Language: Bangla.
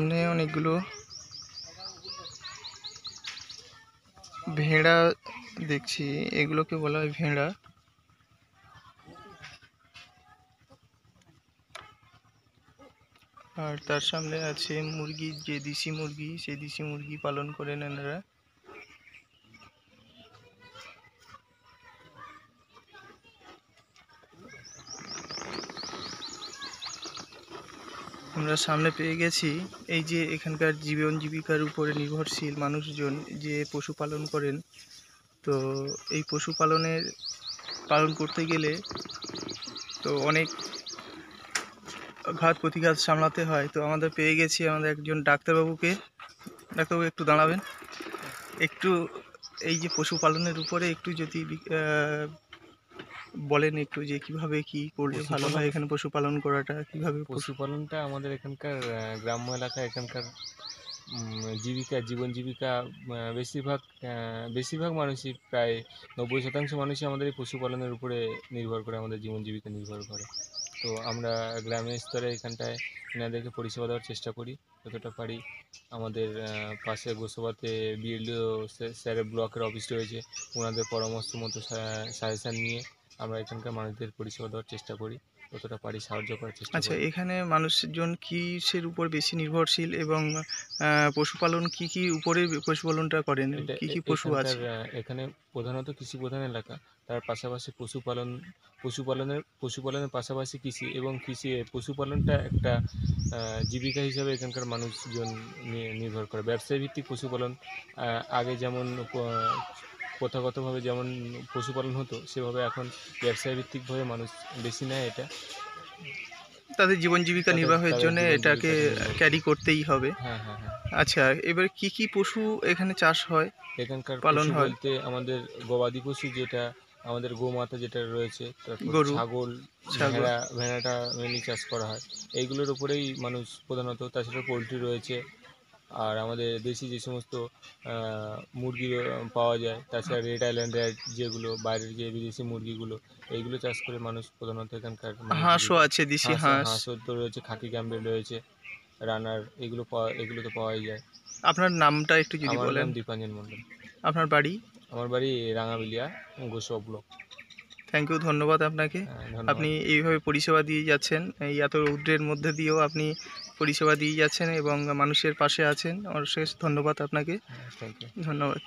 সামনে অনেকগুলো ভেড়া দেখছি, এগুলোকে বলা হয় ভেড়া। আর তার সামনে আছে মুরগি, যে দেশি মুরগি, সেই দেশি মুরগি পালন করেন এনারা। আমরা সামনে পেয়ে গেছি এই যে এখানকার জীবন জীবিকার উপরে নির্ভরশীল মানুষজন যে পশুপালন করেন। তো এই পশুপালনের পালন করতে গেলে তো অনেক ঘাত প্রতিঘাত সামলাতে হয়। তো আমাদের পেয়ে গেছি আমাদের একজন ডাক্তারবাবুকে। ডাক্তারবাবু একটু দাঁড়াবেন, একটু এই যে পশুপালনের উপরে একটু যদি বলেন একটু যে কিভাবে কি করলে ভালো হয় এখানে পশুপালন করাটা, কিভাবে পশুপালনটা আমাদের এখানকার গ্রাম্য এলাকা, এখানকার জীবন জীবিকা বেশিরভাগ মানুষই, প্রায় 90% মানুষই আমাদের এই পশুপালনের উপরে নির্ভর করে, আমাদের জীবন জীবিকা নির্ভর করে। তো আমরা গ্রামের স্তরে এখানটায় এনাদেরকে পরিষেবা দেওয়ার চেষ্টা করি যতটা পারি। আমাদের পাশে গোসাবাতে বিএলও স্যারের ব্লকের অফিস রয়েছে, ওনাদের পরামর্শ মতো সাজেশান নিয়ে আমরা এখানকার মানুষদের পরিষেবা দেওয়ার চেষ্টা করি, যতটা পারি সাহায্য করার চেষ্টা আচ্ছা, করি। এখানে মানুষজন কিসের উপর বেশি নির্ভরশীল এবং পশুপালন কি উপরে পশুপালনটা করেন, কি কি পশু এখানকার আছে? এখানে প্রধানত কৃষি প্রধান এলাকা, তার পাশাপাশি পশুপালনের পাশাপাশি কৃষি, এবং পশুপালনটা একটা জীবিকা হিসাবে এখানকার মানুষজন নির্ভর করে। ব্যবসায় ভিত্তিক পশুপালন আগে যেমন প্রথাগতভাবে যেমন পশুপালন হতো, সেভাবে এখন ব্যবসায় ভিত্তিকভাবে মানুষ বেশি নেয় এটা। তাদের জীবন জীবিকা নির্বাহের তাদের জন্য জীবন এটাকে জীবিকাটা নির্ভর করে। ক্যারি করতেই হবে। হ্যাঁ, হ্যাঁ, হ্যাঁ। আচ্ছা, এবার কি কি পশু এখানে চাষ হয়, এখানকার পালন পশু হয়? বলতে আমাদের গবাদি পশু, যেটা আমাদের গোমাতা যেটা রয়েছে, তারপর গরু, ছাগল, ছাগল। ভেড়াটা মেনলি চাষ করা হয়। এইগুলোর উপরেই মানুষ প্রধানত। তাছাড়া পোলট্রি রয়েছে, আর আমাদের দেশি যে সমস্ত মুরগি পাওয়া যায়, তাছাড়া রেড আইল্যান্ড রেড, যেগুলো বাইরের যে বিদেশি মুরগিগুলো, এইগুলো চাষ করে মানুষ প্রধানত এখানকার মানুষ হাঁসও জীবিকা। আছে, দেশি হাঁস। হাঁসও তো রয়েছে, খাকি ক্যাম্বেল রয়েছে, রানার, এগুলো তো পাওয়াই যায়। আপনার নামটা একটু যদি আমার বলেন। নাম দীপাঞ্জন মণ্ডল। আপনার বাড়ি? আমার বাড়ি রাঙাবিলিয়া, গোসবা ব্লক। থ্যাংক ইউ, ধন্যবাদ আপনাকে। ধন্যবাদ। আপনি এইভাবে পরিষেবা দিয়ে যাচ্ছেন, এই এত রৌদ্রের মধ্যে দিয়েও আপনি পরিষেবা দিয়ে যাচ্ছেন এবং মানুষের পাশে আছেন। অশেষ ধন্যবাদ আপনাকে। Thank you. ধন্যবাদ।